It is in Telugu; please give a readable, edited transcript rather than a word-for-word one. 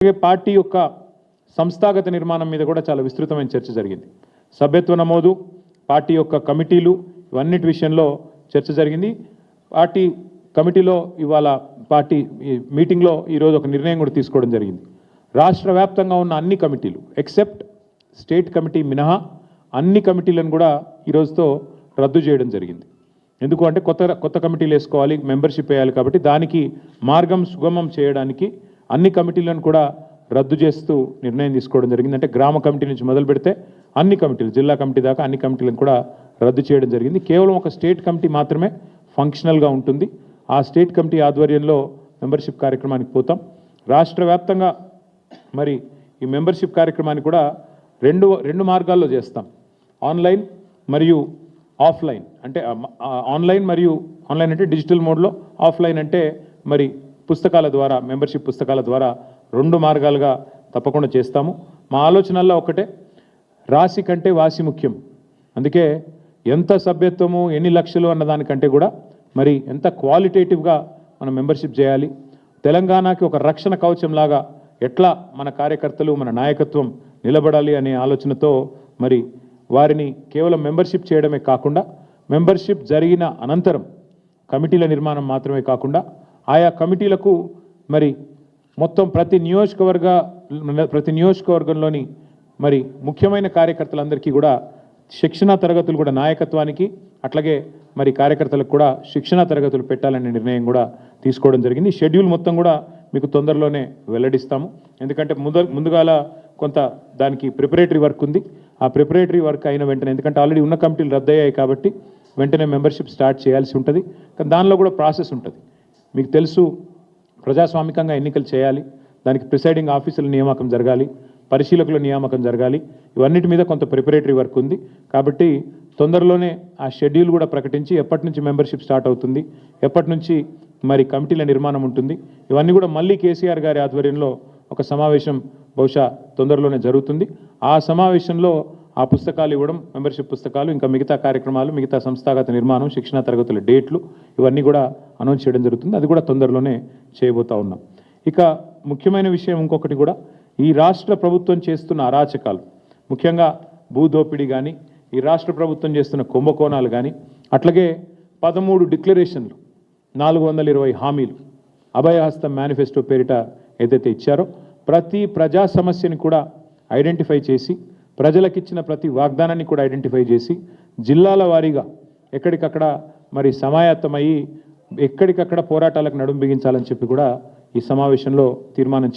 పార్టీ యొక్క సంస్థాగత నిర్మాణం మీద కూడా చాలా విస్తృతమైన చర్చ జరిగింది. సభ్యత్వ నమోదు, పార్టీ యొక్క కమిటీలు, ఇవన్నిటి విషయంలో చర్చ జరిగింది. పార్టీ కమిటీలో ఇవాళ పార్టీ మీటింగ్లో ఈరోజు ఒక నిర్ణయం కూడా తీసుకోవడం జరిగింది. రాష్ట్ర వ్యాప్తంగా ఉన్న అన్ని కమిటీలు ఎక్సెప్ట్ స్టేట్ కమిటీ మినహా అన్ని కమిటీలను కూడా ఈరోజుతో రద్దు చేయడం జరిగింది. ఎందుకు అంటే కొత్త కమిటీలు వేసుకోవాలి, మెంబర్షిప్ వేయాలి, కాబట్టి దానికి మార్గం సుగమం చేయడానికి అన్ని కమిటీలను కూడా రద్దు చేస్తూ నిర్ణయం తీసుకోవడం జరిగింది. అంటే గ్రామ కమిటీ నుంచి మొదలు పెడితే అన్ని కమిటీలు, జిల్లా కమిటీ దాకా అన్ని కమిటీలను కూడా రద్దు చేయడం జరిగింది. కేవలం ఒక స్టేట్ కమిటీ మాత్రమే ఫంక్షనల్గా ఉంటుంది. ఆ స్టేట్ కమిటీ ఆధ్వర్యంలో మెంబర్షిప్ కార్యక్రమానికి పోతాం. రాష్ట్ర వ్యాప్తంగా మరి ఈ మెంబర్షిప్ కార్యక్రమాన్ని కూడా రెండు మార్గాల్లో చేస్తాం. ఆన్లైన్ మరియు ఆఫ్లైన్. అంటే ఆన్లైన్ అంటే డిజిటల్ మోడ్లో, ఆఫ్లైన్ అంటే మరి పుస్తకాల ద్వారా, మెంబర్షిప్ పుస్తకాల ద్వారా 2 మార్గాలుగా తప్పకుండా చేస్తాము. మా ఆలోచనల్లో ఒకటే, రాశి కంటే వాసి ముఖ్యం. అందుకే ఎంత సభ్యత్వము, ఎన్ని లక్షలు అన్నదానికంటే కూడా మరి ఎంత క్వాలిటేటివ్గా మనం మెంబర్షిప్ చేయాలి, తెలంగాణకి ఒక రక్షణ కవచంలాగా ఎట్లా మన కార్యకర్తలు, మన నాయకత్వం నిలబడాలి అనే ఆలోచనతో మరి వారిని కేవలం మెంబర్షిప్ చేయడమే కాకుండా, మెంబర్షిప్ జరిగిన అనంతరం కమిటీల నిర్మాణం మాత్రమే కాకుండా ఆయా కమిటీలకు మరి మొత్తం ప్రతి నియోజకవర్గంలోని మరి ముఖ్యమైన కార్యకర్తలందరికీ కూడా శిక్షణా తరగతులు కూడా, నాయకత్వానికి అట్లాగే మరి కార్యకర్తలకు కూడా శిక్షణా తరగతులు పెట్టాలనే నిర్ణయం కూడా తీసుకోవడం జరిగింది. షెడ్యూల్ మొత్తం కూడా మీకు తొందరలోనే వెల్లడిస్తాము. ఎందుకంటే ముందుగాల కొంత దానికి ప్రిపరేటరీ వర్క్ ఉంది. ఆ ప్రిపరేటరీ వర్క్ అయిన వెంటనే, ఎందుకంటే ఆల్రెడీ ఉన్న కమిటీలు రద్దయ్యాయి కాబట్టి వెంటనే మెంబర్షిప్ స్టార్ట్ చేయాల్సి ఉంటుంది. కానీ దానిలో కూడా ప్రాసెస్ ఉంటుంది. మీకు తెలుసు, ప్రజాస్వామికంగా ఎన్నికలు చేయాలి, దానికి ప్రిసైడింగ్ ఆఫీసుల నియామకం జరగాలి, పరిశీలకుల నియామకం జరగాలి, ఇవన్నిటి మీద కొంత ప్రిపరేటరీ వర్క్ ఉంది. కాబట్టి తొందరలోనే ఆ షెడ్యూల్ కూడా ప్రకటించి ఎప్పటి నుంచి మెంబర్షిప్ స్టార్ట్ అవుతుంది, ఎప్పటి నుంచి మరి కమిటీల నిర్మాణం ఉంటుంది, ఇవన్నీ కూడా మళ్ళీ కేసీఆర్ గారి ఆధ్వర్యంలో ఒక సమావేశం బహుశా తొందరలోనే జరుగుతుంది. ఆ సమావేశంలో ఆ పుస్తకాలు ఇవ్వడం, మెంబర్షిప్ పుస్తకాలు, ఇంకా మిగతా కార్యక్రమాలు, మిగతా సంస్థాగత నిర్మాణం, శిక్షణా తరగతుల డేట్లు, ఇవన్నీ కూడా అనౌన్స్ చేయడం జరుగుతుంది. అది కూడా తొందరలోనే చేయబోతా ఉన్నాం. ఇక ముఖ్యమైన విషయం ఇంకొకటి కూడా, ఈ రాష్ట్ర ప్రభుత్వం చేస్తున్న అరాచకాలు, ముఖ్యంగా భూదోపిడీ కానీ, ఈ రాష్ట్ర ప్రభుత్వం చేస్తున్న కుంభకోణాలు కానీ, అట్లాగే 13 డిక్లరేషన్లు, 420 హామీలు, అభయహస్తం మేనిఫెస్టో పేరిట ఏదైతే ఇచ్చారో ప్రతి ప్రజా సమస్యని కూడా ఐడెంటిఫై చేసి, ప్రజలకిచ్చిన ప్రతి వాగ్దానాన్ని కూడా ఐడెంటిఫై చేసి, జిల్లాల వారీగా ఎక్కడికక్కడ మరి సమాయత్తమయ్యి ఎక్కడికక్కడ పోరాటాలకు నడుం బిగించాలని చెప్పి కూడా ఈ సమావేశంలో తీర్మానం